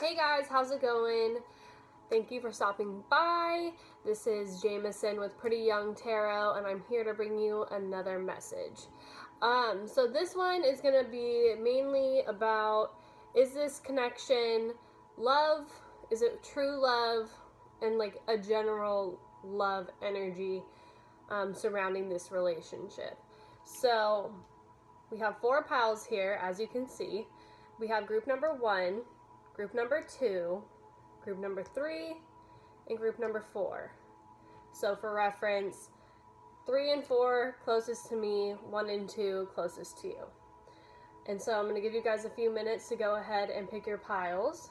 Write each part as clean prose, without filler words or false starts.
Hey guys, how's it going? Thank you for stopping by. This is Jameson with Pretty Young Tarot, and I'm here to bring you another message. So this one is going to be mainly about, is this connection love? Is it true love? And like a general love energy surrounding this relationship. So we have 4 piles here, as you can see. We have group number 1, group number 2, group number 3, and group number 4. So for reference, 3 and 4 closest to me, 1 and 2 closest to you. And so I'm going to give you guys a few minutes to go ahead and pick your piles,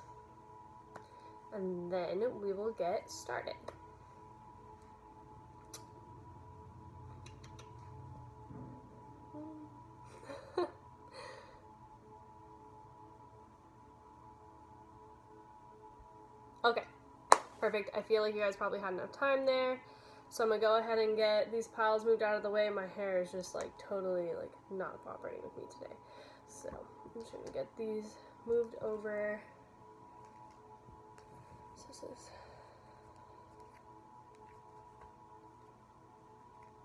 and then we will get started. Okay, perfect. I feel like you guys probably had enough time there. So I'm going to go ahead and get these piles moved out of the way. My hair is just like totally like not cooperating with me today. So I'm just going to get these moved over. So this is...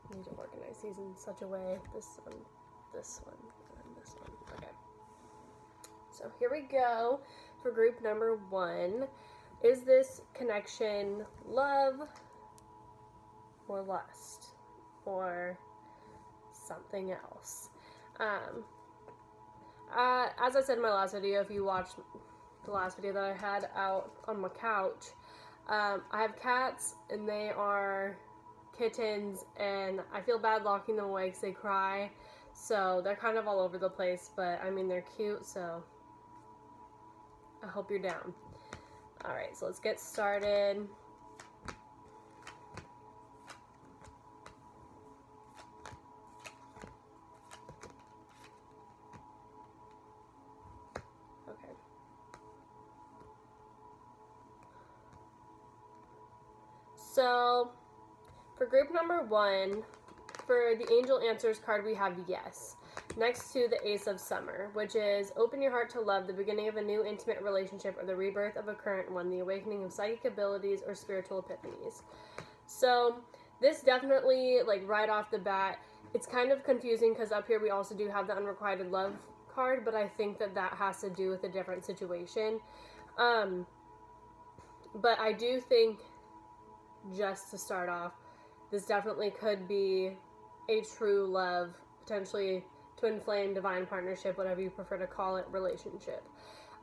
I need to organize these in such a way. This one, and this one. Okay. So here we go for group number 1. Is this connection love or lust or something else? As I said in my last video, if you watched the last video that I had out on my couch, I have cats and they are kittens, and I feel bad locking them away because they cry, so they're kind of all over the place, but I mean they're cute, so I hope you're down. Alright, so let's get started. Okay. So, for group number 1, for the Angel Answers card, we have yes, next to the Ace of Summer, which is open your heart to love, the beginning of a new intimate relationship, or the rebirth of a current one, the awakening of psychic abilities or spiritual epiphanies. So this definitely, like right off the bat, it's kind of confusing because up here we also do have the unrequited love card, but I think that that has to do with a different situation. But I do think, just to start off, this definitely could be a true love, potentially twin flame, divine partnership, whatever you prefer to call it, relationship.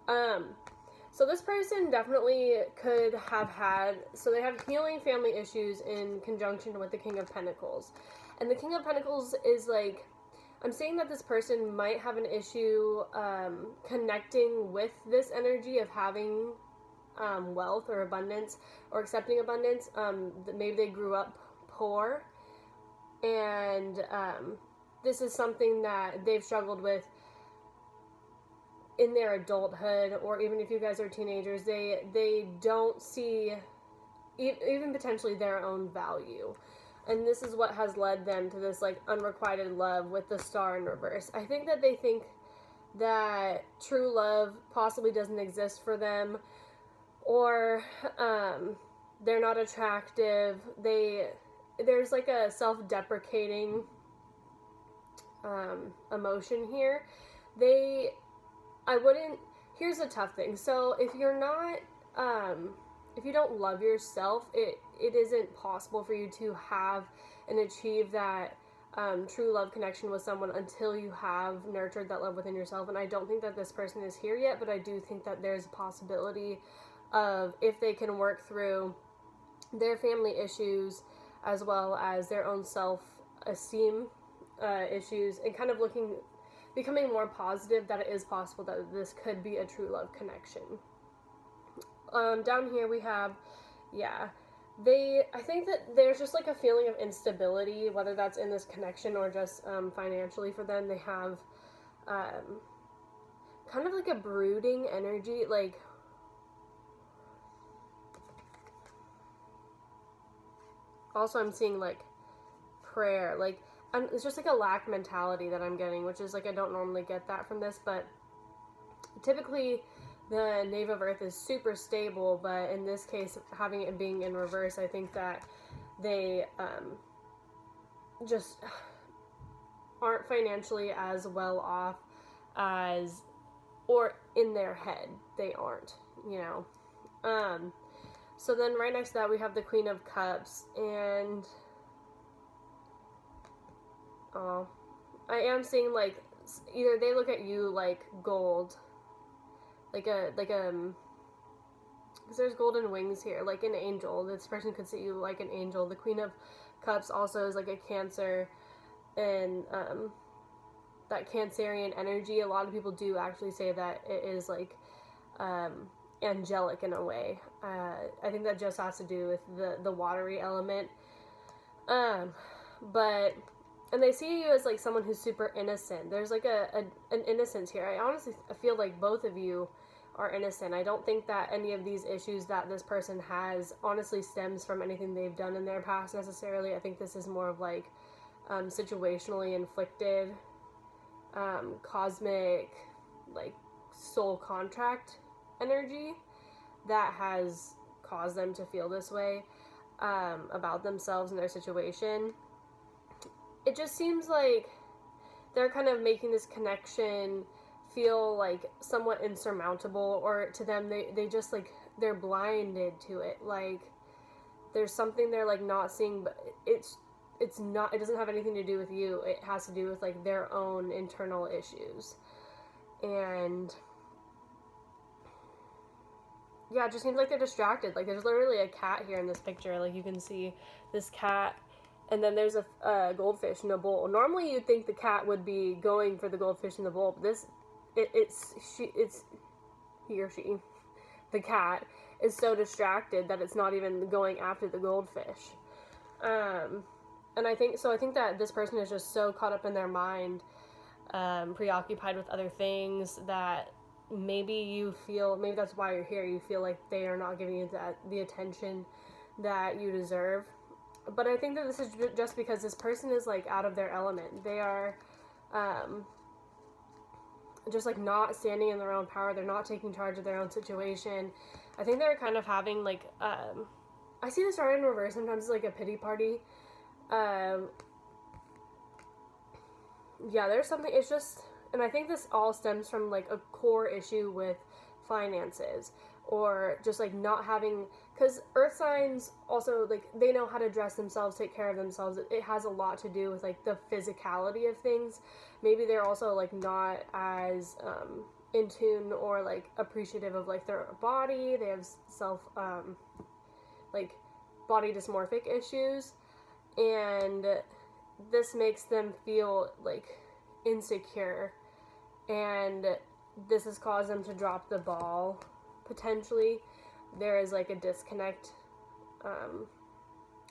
So this person definitely could have had, so they have healing family issues in conjunction with the King of Pentacles. And the King of Pentacles is like, I'm saying that this person might have an issue connecting with this energy of having wealth or abundance, or accepting abundance. Maybe they grew up poor, and this is something that they've struggled with in their adulthood, or even if you guys are teenagers, they don't see even potentially their own value. And this is what has led them to this like unrequited love with the Star in reverse. I think that they think that true love possibly doesn't exist for them, or they're not attractive. There's like a self-deprecating emotion here. Here's a tough thing. So if you're not, if you don't love yourself, it isn't possible for you to have and achieve that true love connection with someone until you have nurtured that love within yourself. And I don't think that this person is here yet, but I do think that there's a possibility of, if they can work through their family issues as well as their own self-esteem issues, and kind of becoming more positive, that it is possible that this could be a true love connection. Down here we have, I think that there's just like a feeling of instability, whether that's in this connection or just financially for them. They have kind of like a brooding energy, like also I'm seeing like prayer, like it's just like a lack mentality that I'm getting, which is like, I don't normally get that from this, but typically the Knave of Earth is super stable, but in this case, having it being in reverse, I think that they just aren't financially as well off as, or in their head, they aren't, you know. So then right next to that, we have the Queen of Cups, and I am seeing, like, either they look at you like gold, because there's golden wings here, like an angel. This person could see you like an angel. The Queen of Cups also is like a Cancer, and that Cancerian energy. A lot of people do actually say that it is like angelic in a way. I think that just has to do with the watery element. But and they see you as like someone who's super innocent. There's like an innocence here. I honestly feel like both of you are innocent. I don't think that any of these issues that this person has honestly stems from anything they've done in their past necessarily. I think this is more of like situationally inflicted, cosmic, like soul contract energy that has caused them to feel this way about themselves and their situation. It just seems like they're kind of making this connection feel like somewhat insurmountable, or to them they just like they're blinded to it. Like there's something they're like not seeing, but it's not, it doesn't have anything to do with you. It has to do with like their own internal issues. And yeah, it just seems like they're distracted. Like there's literally a cat here in this picture. Like you can see this cat, and then there's a goldfish in a bowl. Normally you'd think the cat would be going for the goldfish in the bowl, but it's he or she, the cat, is so distracted that it's not even going after the goldfish. And I think that this person is just so caught up in their mind, preoccupied with other things, that maybe you feel, maybe that's why you're here, you feel like they are not giving you the attention that you deserve. But I think that this is just because this person is like out of their element. They are just like not standing in their own power. They're not taking charge of their own situation. I think they're kind of having like I see this right in reverse sometimes. It's like a pity party. Yeah, there's something, it's just, and I think this all stems from like a core issue with finances, or just like not having, because earth signs also, like, they know how to dress themselves, take care of themselves. It has a lot to do with like the physicality of things. Maybe they're also like not as in tune or like appreciative of like their body. They have like body dysmorphic issues, and this makes them feel like insecure, and this has caused them to drop the ball. Potentially there is like a disconnect, I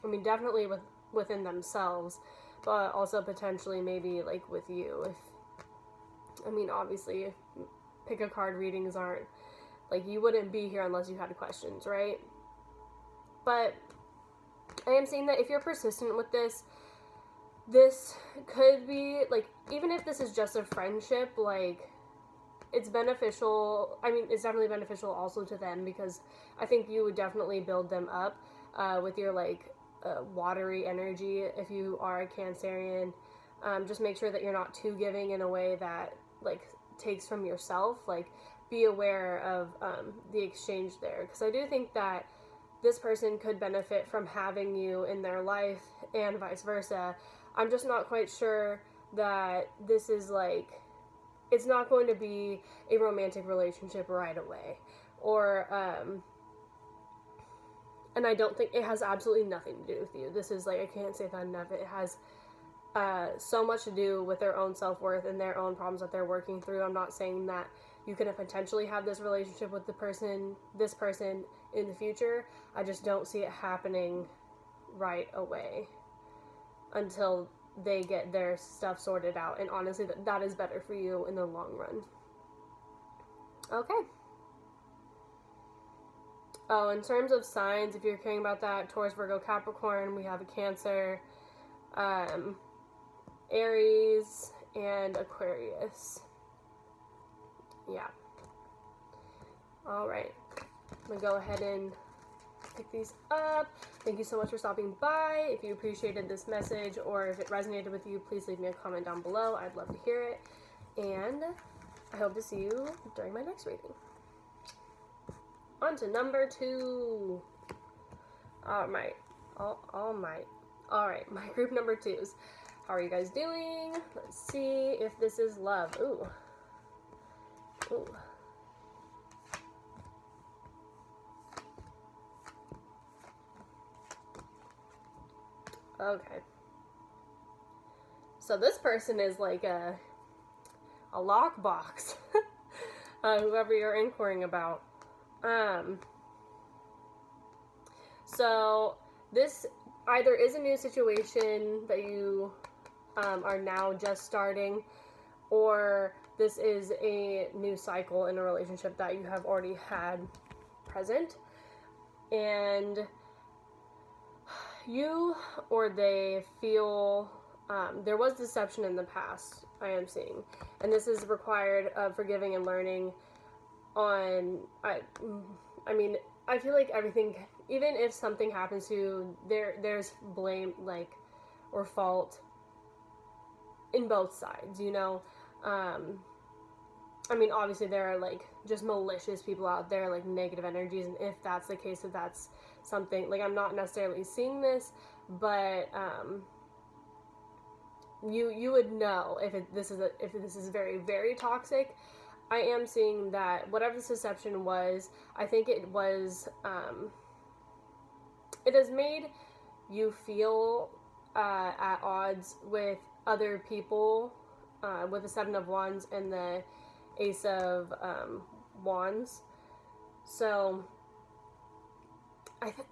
mean definitely within themselves, but also potentially maybe like with you. If, I mean, obviously pick a card readings aren't like, you wouldn't be here unless you had questions, right? But I am saying that if you're persistent with this could be, like, even if this is just a friendship, like, it's beneficial. I mean, it's definitely beneficial also to them, because I think you would definitely build them up with your, like, watery energy. If you are a Cancerian, just make sure that you're not too giving in a way that, like, takes from yourself. Like, be aware of the exchange there, because I do think that this person could benefit from having you in their life, and vice versa. I'm just not quite sure that this is like, it's not going to be a romantic relationship right away, or and I don't think it has absolutely nothing to do with you. This is like, I can't say that enough. It has so much to do with their own self-worth and their own problems that they're working through. I'm not saying that you could potentially have this relationship with this person in the future. I just don't see it happening right away until they get their stuff sorted out. And honestly, that is better for you in the long run. Okay. Oh, in terms of signs, if you're caring about that, Taurus, Virgo, Capricorn, we have a Cancer, Aries, and Aquarius. Yeah. All right, I'm gonna go ahead and pick these up. Thank you so much for stopping by. If you appreciated this message or if it resonated with you, please leave me a comment down below. I'd love to hear it. And I hope to see you during my next reading. On to number 2. All right, my group number 2s. How are you guys doing? Let's see if this is love. Ooh. Okay. So this person is like a lockbox. Whoever you're inquiring about. So this either is a new situation that you are now just starting, or this is a new cycle in a relationship that you have already had present, and you or they feel there was deception in the past, I am seeing, and this is required of forgiving and learning on, I mean, I feel like everything, even if something happens to you, there's blame, like, or fault in both sides, you know. I mean, obviously there are, like, just malicious people out there, like, negative energies, and if that's the case, if that's something, like, I'm not necessarily seeing this, but, you would know if this is very, very toxic. I am seeing that whatever this deception was, I think it was, it has made you feel at odds with other people, with the 7 of Wands and the Ace of Wands. So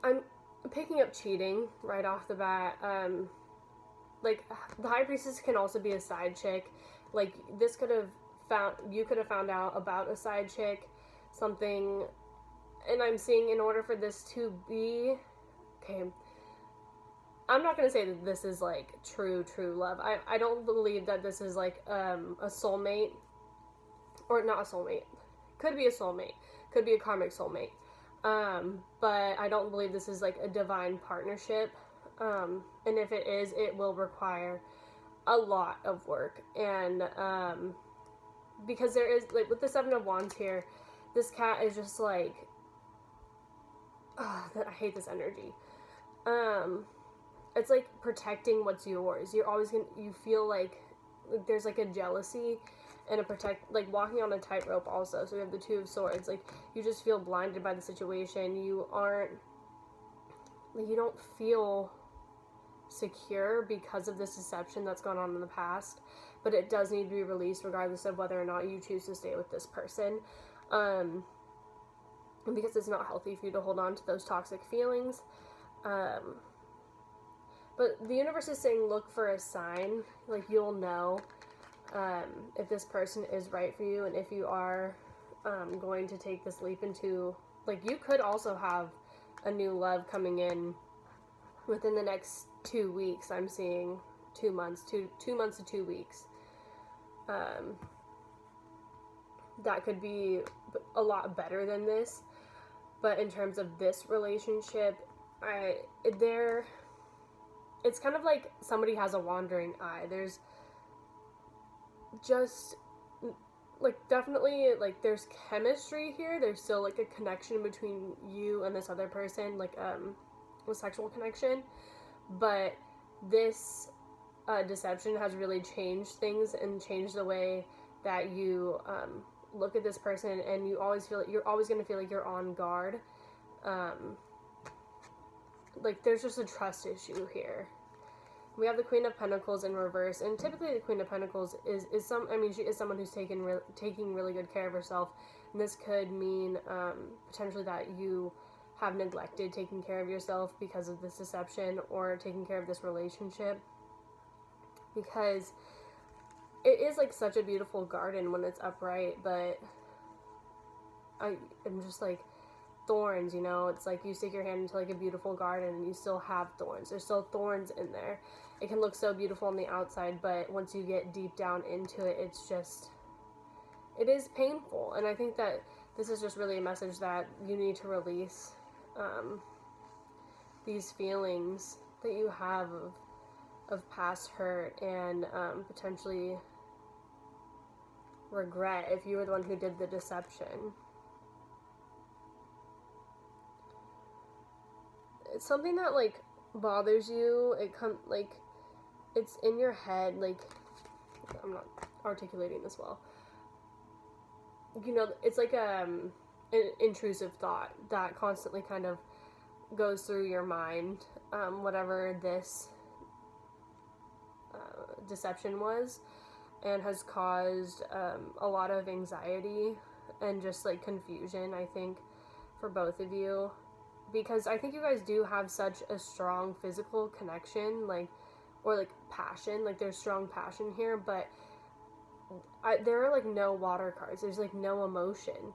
I'm picking up cheating right off the bat. Like, the High Priestess can also be a side chick. Like, this could have you could have found out about a side chick, something, and I'm seeing in order for this to be, okay, I'm not going to say that this is, like, true love. I don't believe that this is, like, a soulmate, or not a soulmate. Could be a soulmate. Could be a karmic soulmate. But I don't believe this is, like, a divine partnership. And if it is, it will require a lot of work. And, because there is, like, with the 7 of Wands here, this cat is just, like, I hate this energy. It's like protecting what's yours. You're always you feel like there's, like, a jealousy and like, walking on a tightrope also. So we have the 2 of Swords. Like, you just feel blinded by the situation. You don't feel secure because of this deception that's gone on in the past, but it does need to be released regardless of whether or not you choose to stay with this person, because it's not healthy for you to hold on to those toxic feelings. But the universe is saying look for a sign. Like, you'll know if this person is right for you, and if you are going to take this leap into, like, you could also have a new love coming in within the next 2 weeks. I'm seeing 2 months, 2 months to 2 weeks. That could be a lot better than this. But in terms of this relationship, it's kind of like somebody has a wandering eye. There's just, like, definitely, like, there's chemistry here. There's still, like, a connection between you and this other person, like, a sexual connection. But this deception has really changed things and changed the way that you look at this person, and you always feel like you're always going to feel like you're on guard. Like, there's just a trust issue here. We have the Queen of Pentacles in reverse, and typically the Queen of Pentacles is she is someone who's taking really good care of herself, and this could mean potentially that you have neglected taking care of yourself because of this deception, or taking care of this relationship, because it is, like, such a beautiful garden when it's upright, but I'm just like, thorns, you know. It's like you stick your hand into, like, a beautiful garden and you still have thorns. There's still thorns in there. It can look so beautiful on the outside, but once you get deep down into it, it is painful. And I think that this is just really a message that you need to release these feelings that you have of past hurt and potentially regret if you were the one who did the deception. It's something that like bothers you. It's in your head. Like, I'm not articulating this well. You know, it's like an intrusive thought that constantly kind of goes through your mind, whatever this deception was, and has caused a lot of anxiety and just like confusion, I think, for both of you, because I think you guys do have such a strong physical connection, like, or like passion, like there's strong passion here, but there are like no water cards. There's like no emotion.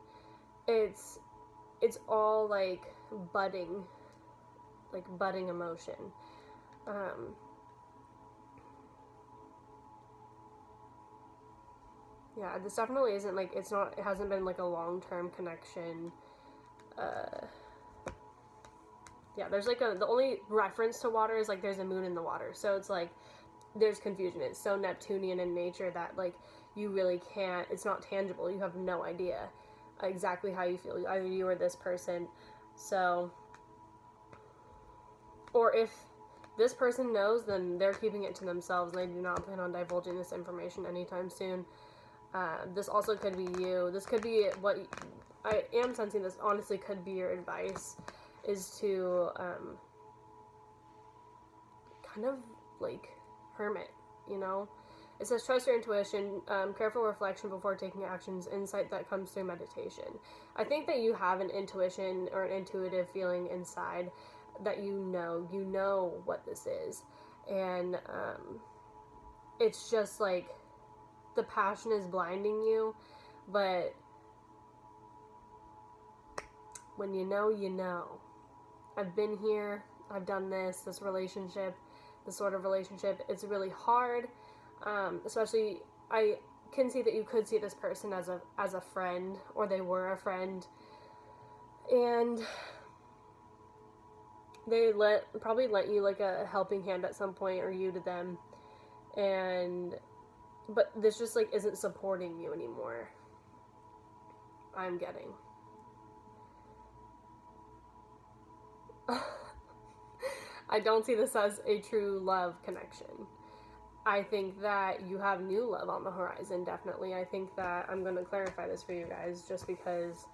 It's all like budding emotion. Yeah, this definitely isn't like, it hasn't been like a long-term connection. Yeah, there's like the only reference to water is like there's a moon in the water. So it's like there's confusion. It's so Neptunian in nature that like you really can't, it's not tangible. You have no idea exactly how you feel. Either you or this person. So, or if this person knows, then they're keeping it to themselves and they do not plan on divulging this information anytime soon. This also could be you. This could be what I am sensing. This honestly could be your advice, is to kind of like hermit, you know. It says trust your intuition, careful reflection before taking actions, insight that comes through meditation. I think that you have an intuition or an intuitive feeling inside that you know what this is, and it's just like the passion is blinding you, but when you know, you know. I've been here, I've done this sort of relationship. It's really hard, especially, I can see that you could see this person as a friend, or they were a friend, and they probably lent you like a helping hand at some point, or you to them, but this just like isn't supporting you anymore, I'm getting. I don't see this as a true love connection. I think that you have new love on the horizon, definitely. I think that I'm going to clarify this for you guys just because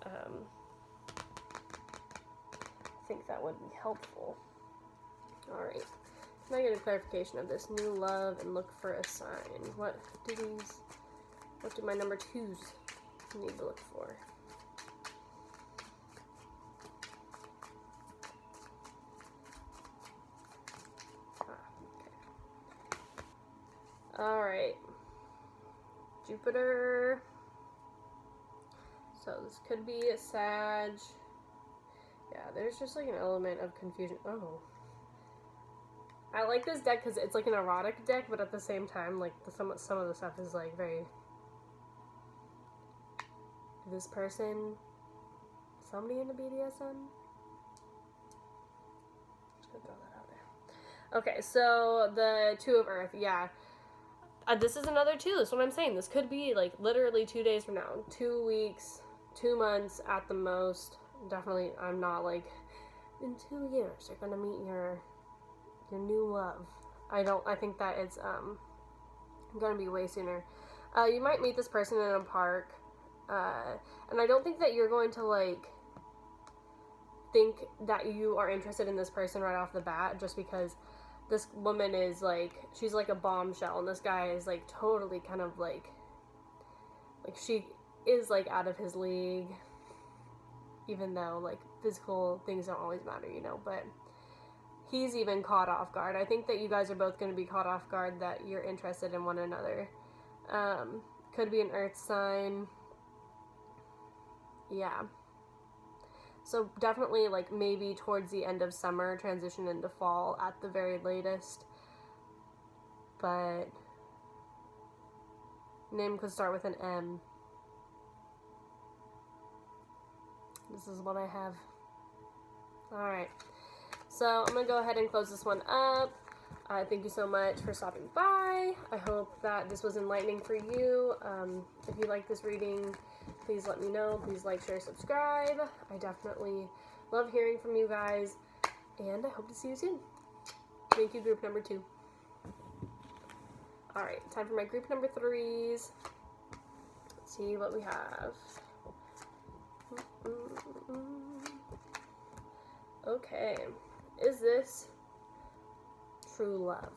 I think that would be helpful. Alright. Can I get a clarification of this new love and look for a sign? What do my number 2s need to look for? Alright. Jupiter. So this could be a Sag. Yeah, there's just like an element of confusion. Oh. I like this deck because it's like an erotic deck, but at the same time, like some of the stuff is like very... This person... Somebody into BDSM? Just gonna throw that out there. Okay, so the 2 of Earth, yeah. This is another 2. That's what I'm saying. This could be like literally 2 days from now. 2 weeks, 2 months at the most. Definitely, I'm not like, in 2 years you're gonna meet your new love. I think that it's gonna be way sooner. You might meet this person in a park, and I don't think that you're going to like think that you are interested in this person right off the bat, just because this woman is like, she's like a bombshell, and this guy is like totally kind of like she is like out of his league, even though like physical things don't always matter, you know, but he's even caught off guard. I think that you guys are both going to be caught off guard that you're interested in one another. Could be an earth sign. Yeah. So definitely like maybe towards the end of summer, transition into fall at the very latest. But name could start with an M. This is what I have. Alright. So I'm going to go ahead and close this one up. Thank you so much for stopping by. I hope that this was enlightening for you. If you like this reading, please let me know. Please like, share, subscribe. I definitely love hearing from you guys. And I hope to see you soon. Thank you, group number 2. Alright, time for my group number 3s. Let's see what we have. Okay. Is this true love?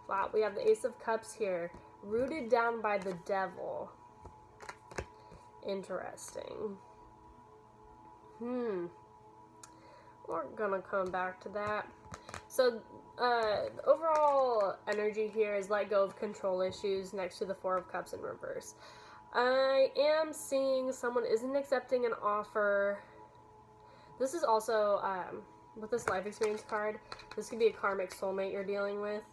Wow, we have the Ace of Cups here. Rooted down by the devil. Interesting. We're gonna come back to that. So, the overall energy here is let go of control issues next to the Four of Cups in reverse. I am seeing someone isn't accepting an offer. This is also, with this life experience card, this could be a karmic soulmate you're dealing with.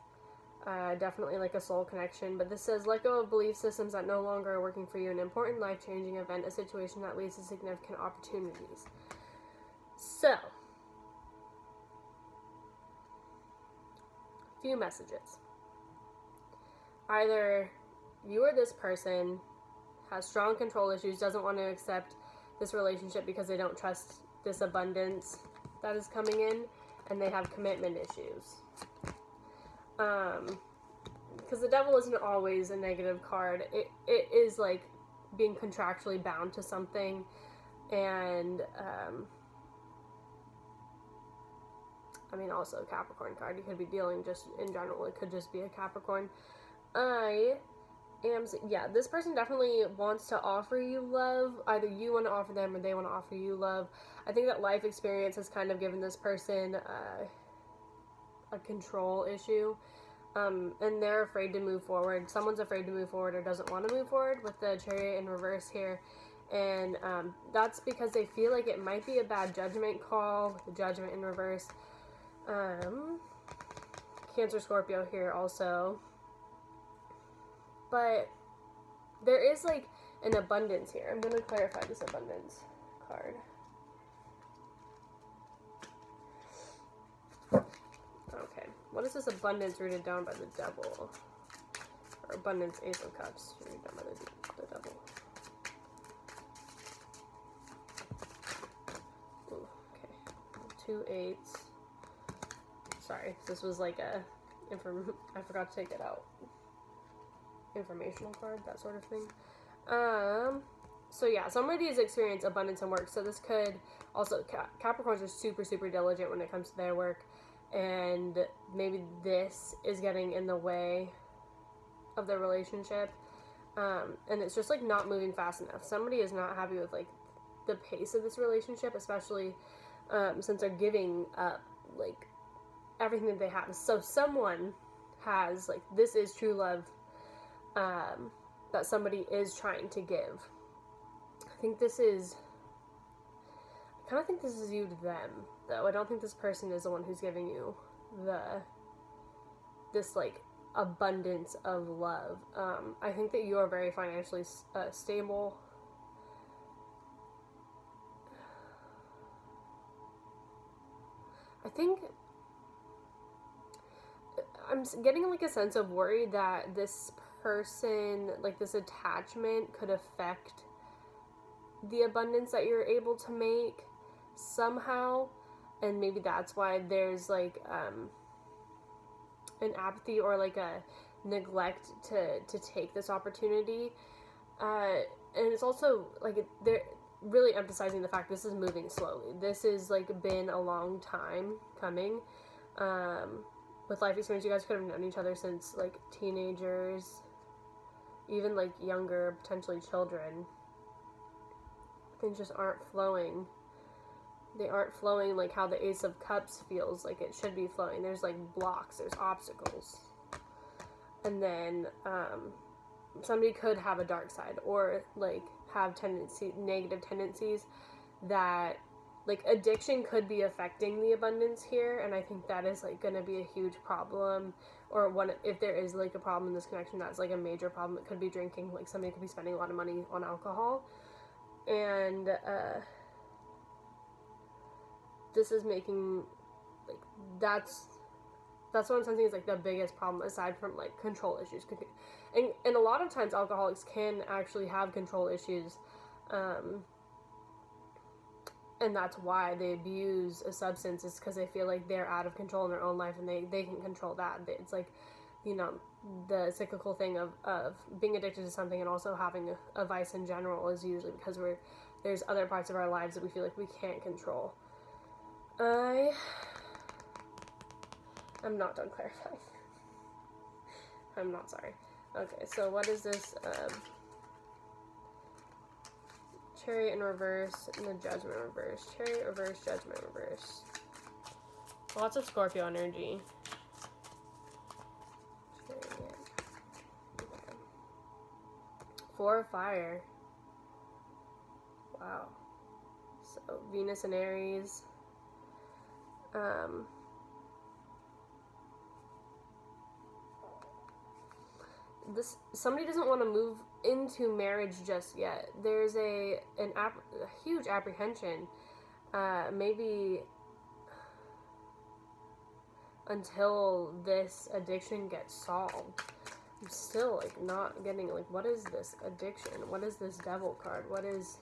Definitely like a soul connection. But this says, let go of belief systems that no longer are working for you. An important life-changing event, a situation that leads to significant opportunities. So, few messages. Either you or this person has strong control issues, doesn't want to accept this relationship because they don't trust this abundance that is coming in, and they have commitment issues. Because the devil isn't always a negative card. It is like being contractually bound to something, and I mean, also a Capricorn card. You could be dealing just in general. It could just be a Capricorn. Yeah, this person definitely wants to offer you love. Either you want to offer them or they want to offer you love. I think that life experience has kind of given this person a control issue. And they're afraid to move forward. Someone's afraid to move forward or doesn't want to move forward with the Chariot in reverse here. And that's because they feel like it might be a bad judgment call with the Judgment in reverse. Cancer, Scorpio here also. But there is like an abundance here. I'm going to clarify this abundance card. Okay. What is this abundance rooted down by the devil? Or abundance, Ace of Cups, rooted down by the devil. Ooh, okay. 2 8s. Sorry, this was like a I forgot to take it out. Informational card, that sort of thing. So yeah, somebody has experienced abundance in work. So this could also, Capricorns are super, super diligent when it comes to their work. And maybe this is getting in the way of their relationship. And it's just like not moving fast enough. Somebody is not happy with like the pace of this relationship, especially since they're giving up like everything that they have. So someone has like, this is true love that somebody is trying to give. I kind of think this is you to them, though. I don't think this person is the one who's giving you this like abundance of love. I think that you are very financially stable. I think I'm getting like a sense of worry that this person, like this attachment, could affect the abundance that you're able to make somehow, and maybe that's why there's like an apathy or like a neglect to take this opportunity, and it's also like they're really emphasizing the fact this is moving slowly. This is like been a long time coming. With life experience, you guys could have known each other since like teenagers, even like younger, potentially children. Things just aren't flowing. They aren't flowing like how the Ace of Cups feels like it should be flowing. There's like blocks, there's obstacles. And then somebody could have a dark side or like have negative tendencies that like addiction could be affecting the abundance here, and I think that is like going to be a huge problem, or if there is like a problem in this connection, that's like a major problem. It could be drinking, like somebody could be spending a lot of money on alcohol. And this is making, like, that's what I'm sensing is like the biggest problem, aside from like control issues. And a lot of times alcoholics can actually have control issues, and that's why they abuse a substance, is because they feel like they're out of control in their own life and they can control that. It's like, you know, the cyclical thing of being addicted to something and also having a vice in general is usually because there's other parts of our lives that we feel like we can't control. I'm not done clarifying. I'm not sorry. Okay, so what is this? Chariot in reverse and the Judgment reverse. Chariot reverse, Judgment reverse. Lots of Scorpio energy. Chariot. Okay. 4 of fire. Wow. So Venus and Aries. Somebody doesn't want to move into marriage just yet. There's a huge apprehension, maybe until this addiction gets solved. I'm still like not getting, like, what is this addiction? What is this devil card? What is,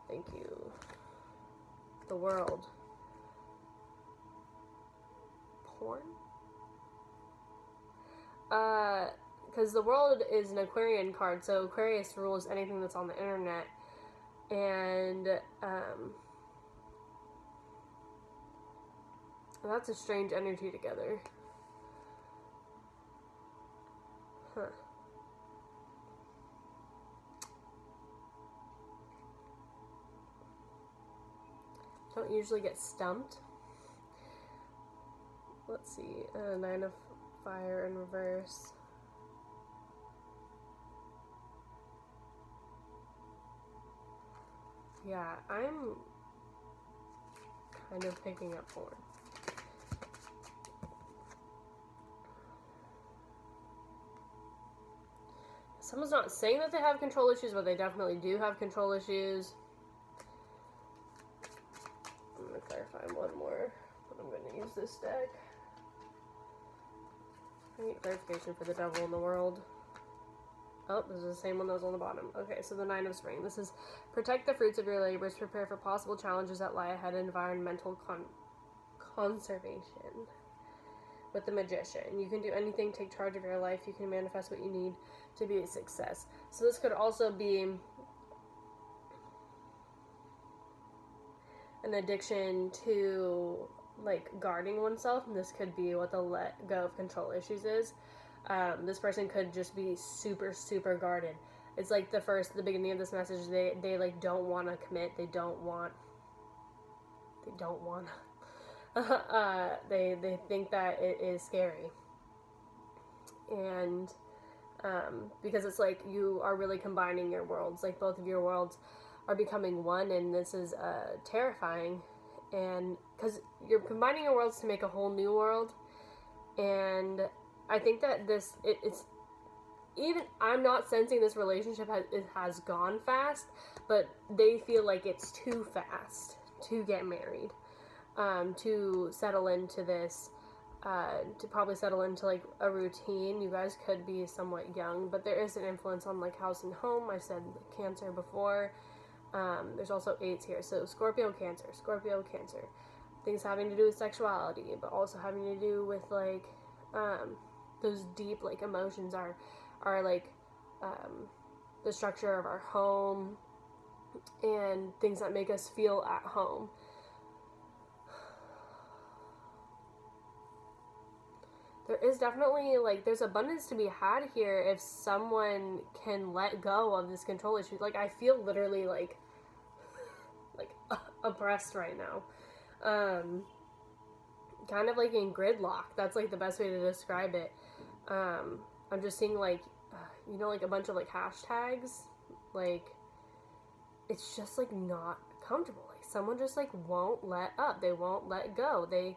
thank you, the World. Porn? Because the World is an Aquarian card, so Aquarius rules anything that's on the internet, and that's a strange energy together. Huh. Don't usually get stumped. Let's see, 9 of fire in reverse. Yeah, I'm kind of picking up porn. Someone's not saying that they have control issues, but they definitely do have control issues. I'm going to clarify one more, but I'm going to use this deck. I need clarification for the devil in the World. Oh, this is the same one that was on the bottom. Okay, so the 9 of spring. This is protect the fruits of your labors, prepare for possible challenges that lie ahead, environmental conservation. With the Magician. You can do anything, take charge of your life, you can manifest what you need to be a success. So this could also be an addiction to, like, guarding oneself, and this could be what the let go of control issues is. This person could just be super, super guarded. It's like the beginning of this message, they like don't want to commit, they don't want they think that it is scary, and because it's like you are really combining your worlds, like both of your worlds are becoming one, and this is terrifying, and because you're combining your worlds to make a whole new world. And I think that it's even, I'm not sensing this relationship has gone fast, but they feel like it's too fast to get married, to settle into this, to probably settle into like a routine. You guys could be somewhat young, but there is an influence on like house and home. I said Cancer before. There's also 8s here, so Scorpio, Cancer, things having to do with sexuality, but also having to do with like those deep like emotions are like the structure of our home and things that make us feel at home. There is definitely, like, there's abundance to be had here if someone can let go of this control issue. Like, I feel literally, like oppressed right now. Kind of, like, in gridlock. That's, like, the best way to describe it. I'm just seeing, like, you know, like, a bunch of, like, hashtags. Like, it's just, like, not comfortable. Like, someone just, like, won't let up. They won't let go. They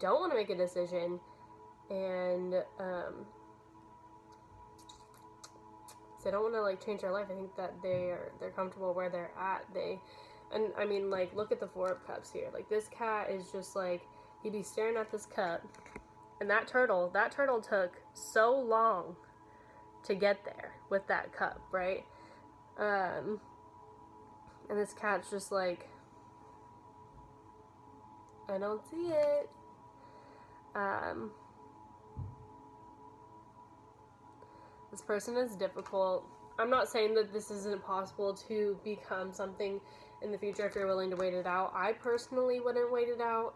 don't want to make a decision. And They don't want to like change their life. I think that they're comfortable where they're at. And I mean, like, look at the Four of Cups here. Like, this cat is just like, he'd be staring at this cup, and that turtle took so long to get there with that cup, right? And this cat's just like, I don't see it. This person is difficult. I'm not saying that this isn't possible to become something in the future if you're willing to wait it out. I personally wouldn't wait it out.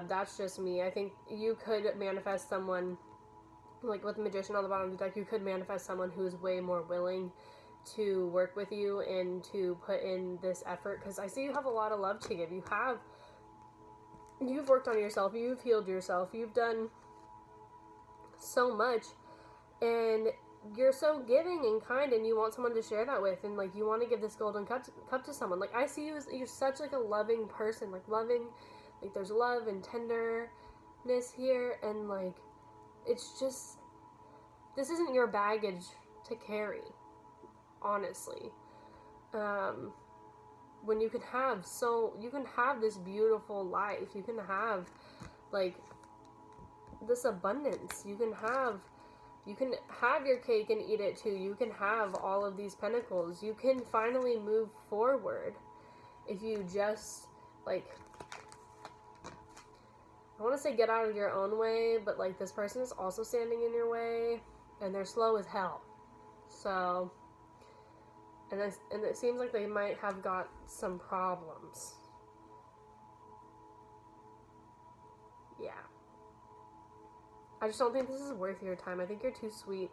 That's just me. I think you could manifest someone, like with the Magician on the bottom of the deck, you could manifest someone who is way more willing to work with you and to put in this effort, because I see you have a lot of love to give. You've worked on yourself, you've healed yourself, you've done so much, and you're so giving and kind, and you want someone to share that with, and like you want to give this golden cup to someone. Like, I see you as, you're such like a loving person, like loving, like there's love and tenderness here, and like it's just, this isn't your baggage to carry, honestly. When you can have this beautiful life, you can have like this abundance, you can have your cake and eat it too. You can have all of these pentacles. You can finally move forward if you just, like, I want to say get out of your own way, but like this person is also standing in your way, and they're slow as hell. So, and it seems like they might have got some problems. Yeah. I just don't think this is worth your time. I think you're too sweet.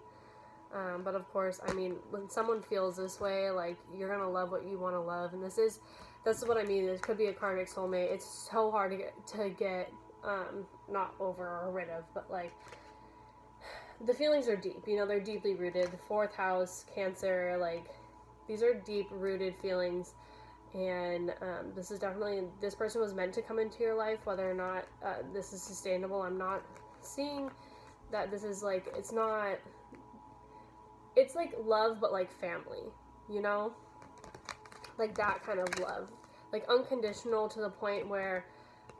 But of course, I mean, when someone feels this way, like, you're gonna love what you want to love, and this is what I mean. This could be a karmic soulmate. It's so hard to get not over or rid of, but like, the feelings are deep. You know, they're deeply rooted. The 4th house, Cancer, like, these are deep rooted feelings, and this is definitely, this person was meant to come into your life. Whether or not this is sustainable, I'm not seeing that this is like, it's like love, but like family, you know, like that kind of love, like unconditional, to the point where,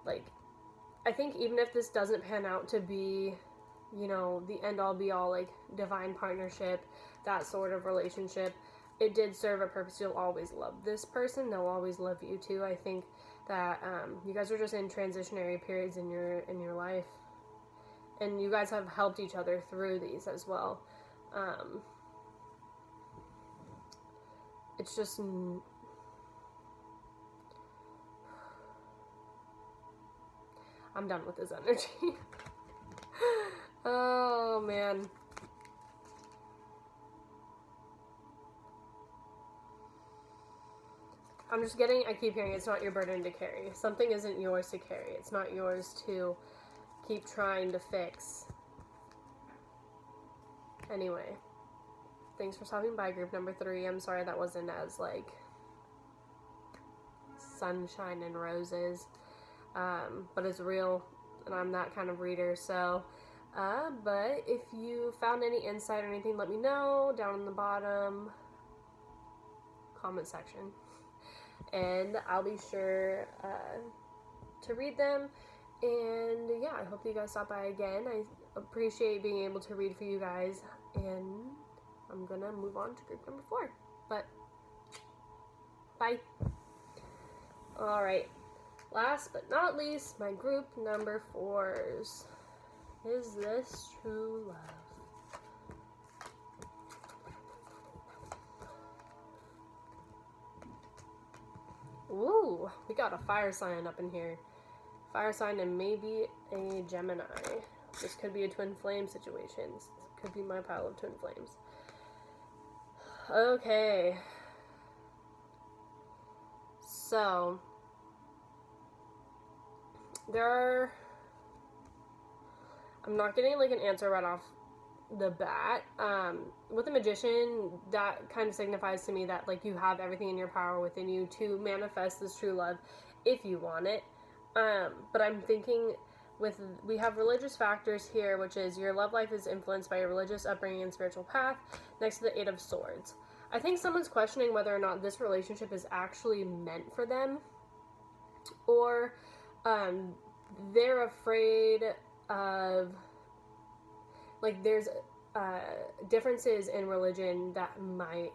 like, I think even if this doesn't pan out to be, you know, the end all be all, like divine partnership, that sort of relationship, it did serve a purpose. You'll always love this person, they'll always love you too. I think that you guys are just in transitionary periods in your life, and you guys have helped each other through these as well. It's just, I'm done with this energy. Oh man. I'm just getting, I keep hearing it's not your burden to carry. Something isn't yours to carry. It's not yours to keep trying to fix. Anyway, thanks for stopping by, group number 3. I'm sorry that wasn't as, like, sunshine and roses, but it's real, and I'm that kind of reader. So but if you found any insight or anything, let me know down in the bottom comment section, and I'll be sure to read them. And yeah, I hope you guys stop by again. I appreciate being able to read for you guys, and I'm gonna move on to group number 4. But bye. Alright, last but not least, my group number 4s. Is this true love? Ooh, we got a fire sign up in here. Fire sign and maybe a Gemini. This could be a twin flame situation. This could be my pile of twin flames. Okay. So, I'm not getting like an answer right off the bat. With the Magician, that kind of signifies to me that like you have everything in your power within you to manifest this true love if you want it. But I'm thinking we have religious factors here, which is your love life is influenced by your religious upbringing and spiritual path, next to the Eight of Swords. I think someone's questioning whether or not this relationship is actually meant for them, or they're afraid of, like, there's differences in religion that might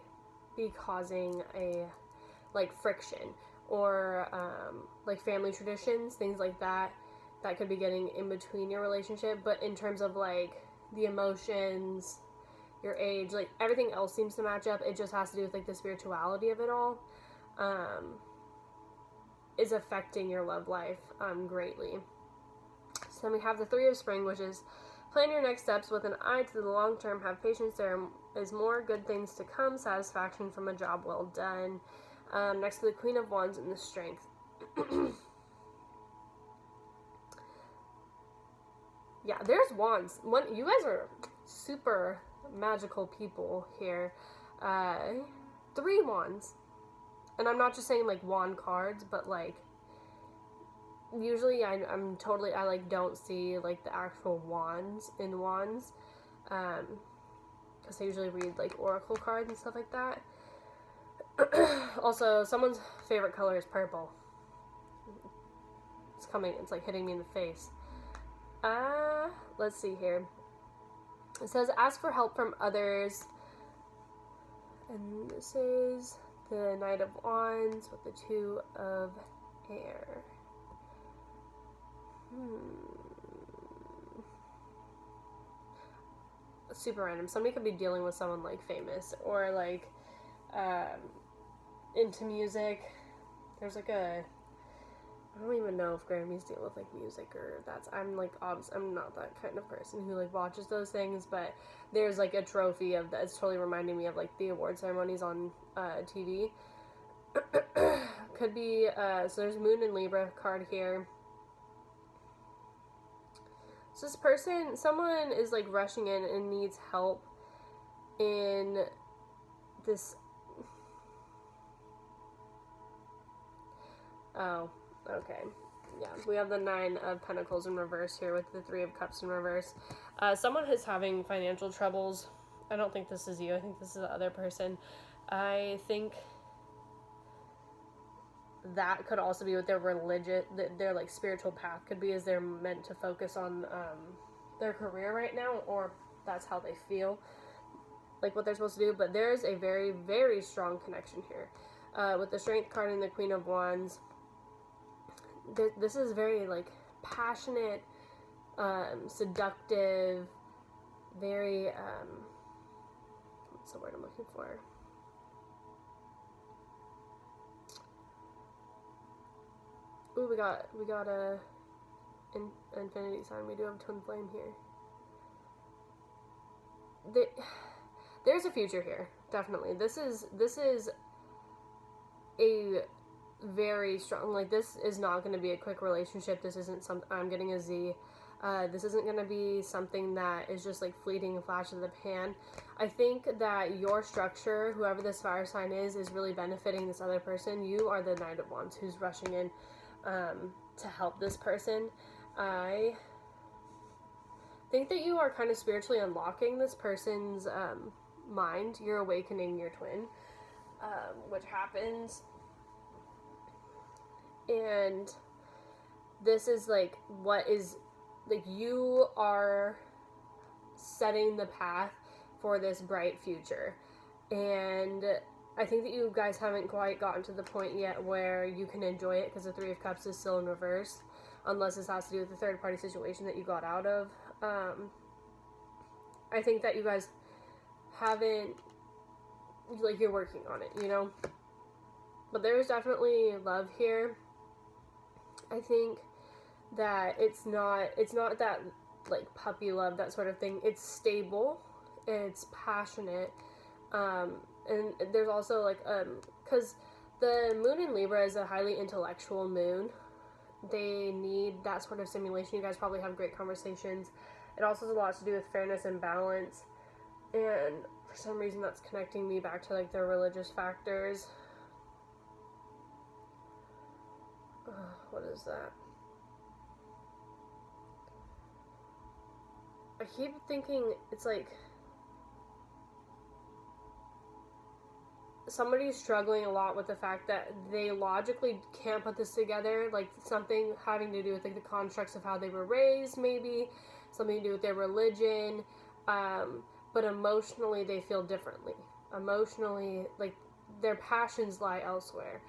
be causing a, like, friction, or like family traditions, things like that could be getting in between your relationship. But in terms of, like, the emotions, your age, like, everything else seems to match up. It just has to do with, like, the spirituality of it all is affecting your love life greatly. So then we have the Three of Spring, which is plan your next steps with an eye to the long term. Have patience. There is more good things to come. Satisfaction from a job well done. Next to the Queen of Wands and the Strength. Yeah, there's wands. You guys are super magical people here. 3 wands. And I'm not just saying, like, wand cards, but, like, usually I like, don't see, like, the actual wands in wands. Because I usually read, like, oracle cards and stuff like that. Also, someone's favorite color is purple. It's like hitting me in the face. Let's see here. It says, ask for help from others. And this is the Knight of Wands with the Two of Air. Super random. Somebody could be dealing with someone, like, famous, or, like, into music. There's, like, I don't even know if Grammys deal with, like, music, or I'm not that kind of person who, like, watches those things, but there's, like, a trophy of that. It's totally reminding me of, like, the award ceremonies on TV. Could be, so there's Moon and Libra card here. So this person, someone is, like, rushing in and needs help in this. Oh, okay. Yeah, we have the Nine of Pentacles in reverse here with the Three of Cups in reverse. Someone is having financial troubles. I don't think this is you. I think this is the other person. I think that could also be what their religion, their, like, spiritual path could be, is they're meant to focus on their career right now, or that's how they feel like what they're supposed to do. But there's a very, very strong connection here with the Strength card and the Queen of Wands. This is very, like, passionate, seductive, very what's the word I'm looking for? Ooh, we got a infinity sign. We do have twin flame here. There's a future here, definitely. This is a very strong, like, this is not going to be a quick relationship. This isn't I'm getting a Z. This isn't going to be something that is just, like, fleeting flash of the pan. I think that your structure, whoever this fire sign is really benefiting this other person. You are the Knight of Wands who's rushing in to help this person. I think that you are kind of spiritually unlocking this person's mind. You're awakening your twin, which happens. And this is, like, what is, like, you are setting the path for this bright future. And I think that you guys haven't quite gotten to the point yet where you can enjoy it, because the Three of Cups is still in reverse, unless this has to do with the third party situation that you got out of. I think that you guys haven't, like, you're working on it, you know? But there's definitely love here. I think that it's not that, like, puppy love, that sort of thing. It's stable, it's passionate, and there's also, like, because the moon in Libra is a highly intellectual moon. They need that sort of stimulation. You guys probably have great conversations. It also has a lot to do with fairness and balance, and for some reason that's connecting me back to, like, their religious factors. What is that? I keep thinking it's like somebody's struggling a lot with the fact that they logically can't put this together, like something having to do with like the constructs of how they were raised, maybe something to do with their religion, but emotionally they feel differently. Emotionally, like their passions lie elsewhere.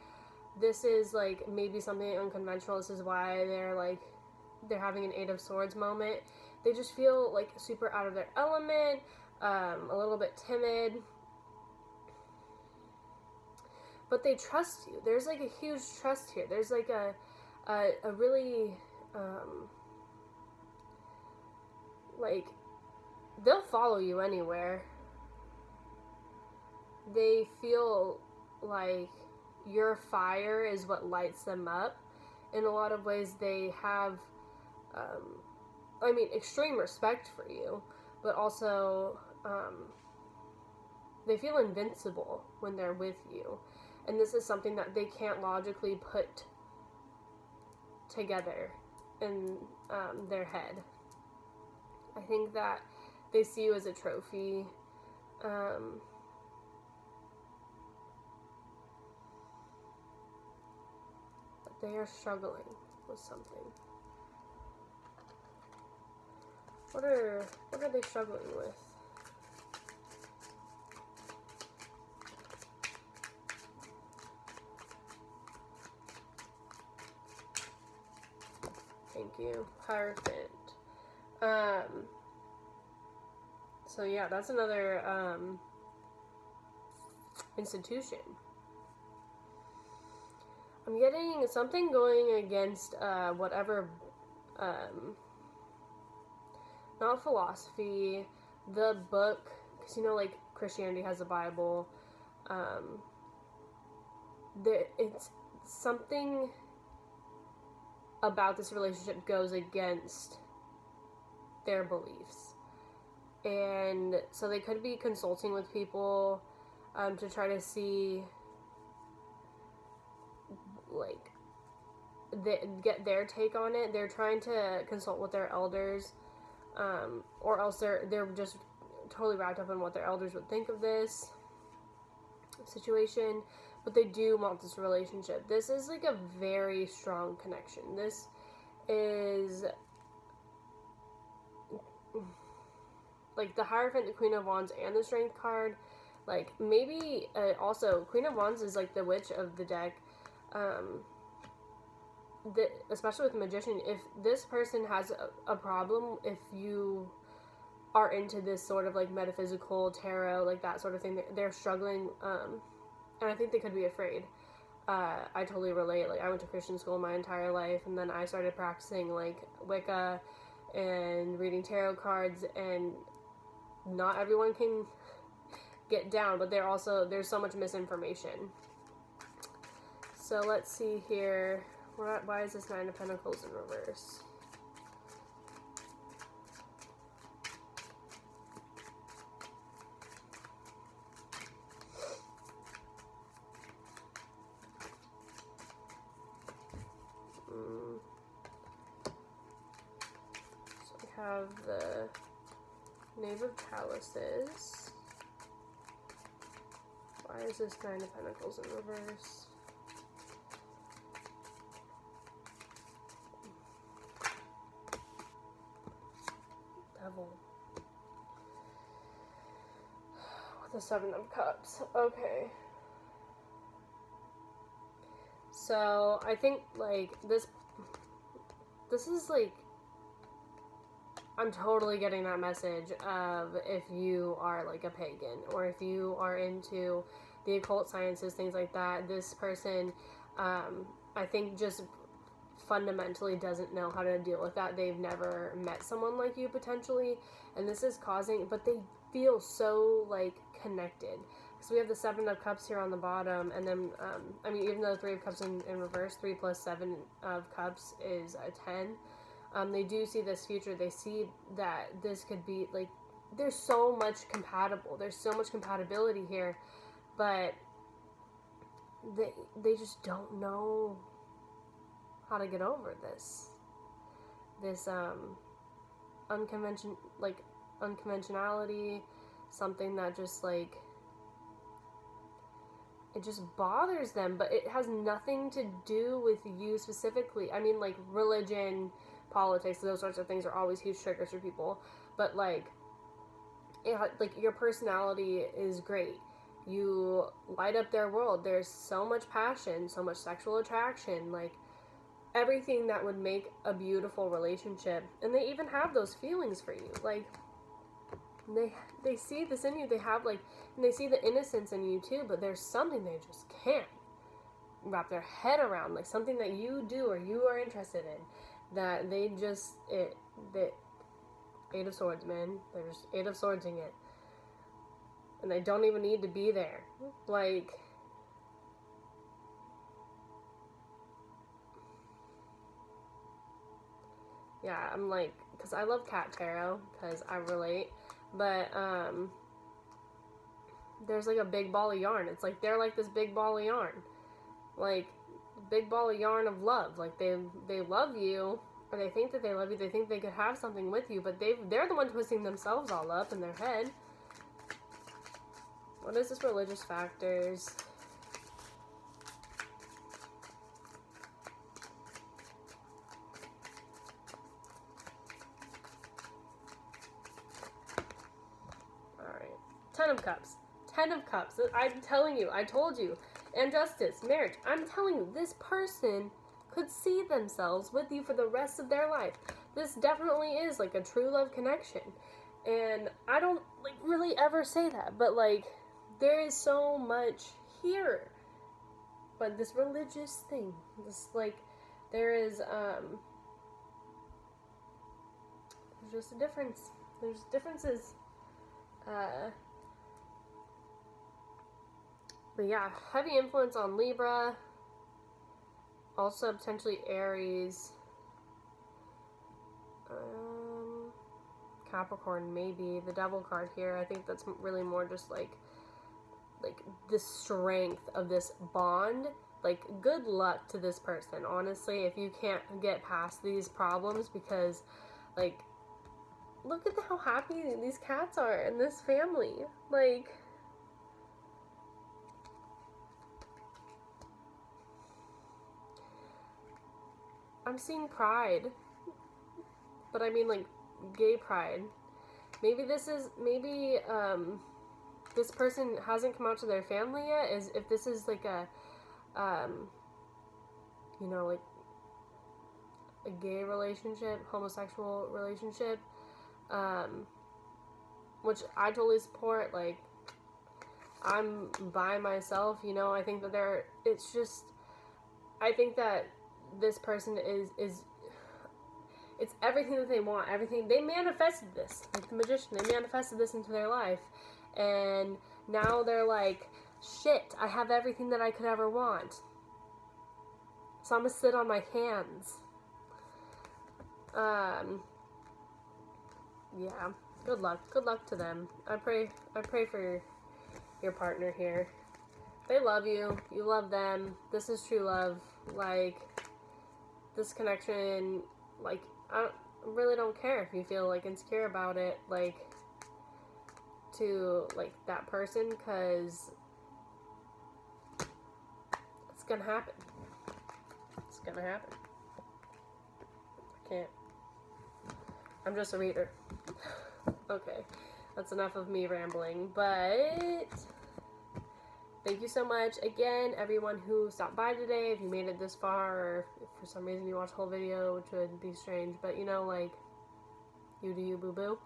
This is like maybe something unconventional. This is why they're having an Eight of Swords moment. They just feel like super out of their element, a little bit timid. But they trust you. There's like a huge trust here. There's like a really, like, they'll follow you anywhere. They feel like your fire is what lights them up. In a lot of ways, they have, extreme respect for you, but also, they feel invincible when they're with you. And this is something that they can't logically put together in their head. I think that they see you as a trophy. But they are struggling with something. What are they struggling with? Thank you. Hierophant. So yeah, that's another institution. I'm getting something going against whatever, not philosophy, the book, because like Christianity has a Bible. It's something about this relationship goes against their beliefs. And so they could be consulting with people to try to see, like, get their take on it. They're trying to consult with their elders, or else they're just totally wrapped up in what their elders would think of this situation. But they do want this relationship. This is like a very strong connection. This is like the Hierophant, the Queen of Wands, and the Strength card. Like, maybe also Queen of Wands is like the witch of the deck. Especially with Magician, if this person has a problem, if you are into this sort of like metaphysical tarot, like that sort of thing, they're struggling, and I think they could be afraid. I totally relate. Like, I went to Christian school my entire life, and then I started practicing like Wicca and reading tarot cards, and not everyone can get down, but there's so much misinformation. So let's see here. Why is this Nine of Pentacles in reverse? So we have the Knave of Chalices. Why is this Nine of Pentacles in reverse? Devil. With the Seven of Cups. Okay. So I think like this is like, I'm totally getting that message of if you are like a pagan, or if you are into the occult sciences, things like that, this person, I think just fundamentally doesn't know how to deal with that. They've never met someone like you potentially, and this is causing, but they feel so like connected. So we have the Seven of Cups here on the bottom, and then, even though the Three of Cups in reverse, 3 plus 7 of Cups is a 10. They do see this future. They see that this could be, like, there's so much compatibility here, but they just don't know how to get over this unconventionality, something that just like, it just bothers them, but it has nothing to do with you specifically. I mean, like, religion, politics, those sorts of things are always huge triggers for people, but like, like, your personality is great. You light up their world. There's so much passion, so much sexual attraction, like, everything that would make a beautiful relationship. And they even have those feelings for you. Like, they see this in you. They have, like, and they see the innocence in you too, but there's something they just can't wrap their head around, like something that you do or you are interested in, that they just, the Eight of Swords, man. There's Eight of Swords in it. And they don't even need to be there. Like, yeah, I'm like, because I love cat tarot, because I relate, but, there's like a big ball of yarn. It's like, they're like this big ball of yarn. Like, big ball of yarn of love. Like, they love you, or they think that they love you, they think they could have something with you, but they're the one twisting themselves all up in their head. What is this religious factors? Alright. 10 of Cups. 10 of Cups. I'm telling you, I told you. And Justice, marriage. I'm telling you, this person could see themselves with you for the rest of their life. This definitely is like a true love connection. And I don't like really ever say that, but like, there is so much here. But this religious thing, this like, there is there's just a difference. There's differences. But yeah, heavy influence on Libra. Also potentially Aries. Capricorn, maybe. The Devil card here. I think that's really more just like the strength of this bond. Like, good luck to this person, honestly, if you can't get past these problems, because, like, look at how happy these cats are in this family. Like, I'm seeing pride, but I mean, like, gay pride. Maybe this person hasn't come out to their family yet, is if this is like a, you know, like a gay relationship, homosexual relationship, which I totally support. Like, I'm by myself, you know. I think that I think that this person is it's everything that they want, everything. They manifested this, like the Magician. They manifested this into their life. And now they're like, shit, I have everything that I could ever want. So I'm gonna sit on my hands. Yeah, good luck. Good luck to them. I pray for your partner here. They love you. You love them. This is true love. Like, this connection, like, I really don't care if you feel like insecure about it, like, to like that person, because it's gonna happen. It's gonna happen. I can't. I'm just a reader. Okay, that's enough of me rambling, but thank you so much again, everyone who stopped by today. If you made it this far, or if for some reason you watched the whole video, which would be strange, but you know, like, you do you, boo-boo.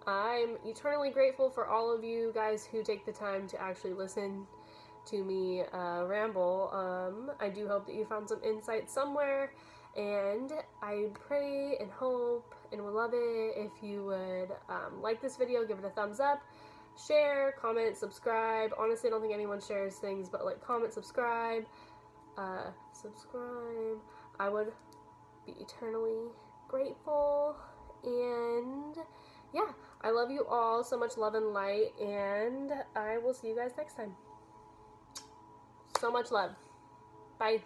I'm eternally grateful for all of you guys who take the time to actually listen to me ramble. I do hope that you found some insight somewhere, and I pray and hope and would love it if you would like this video, give it a thumbs up, share, comment, subscribe. Honestly, I don't think anyone shares things, but like, comment, subscribe. I would be eternally grateful. And yeah, I love you all. So much love and light, and I will see you guys next time. So much love. Bye.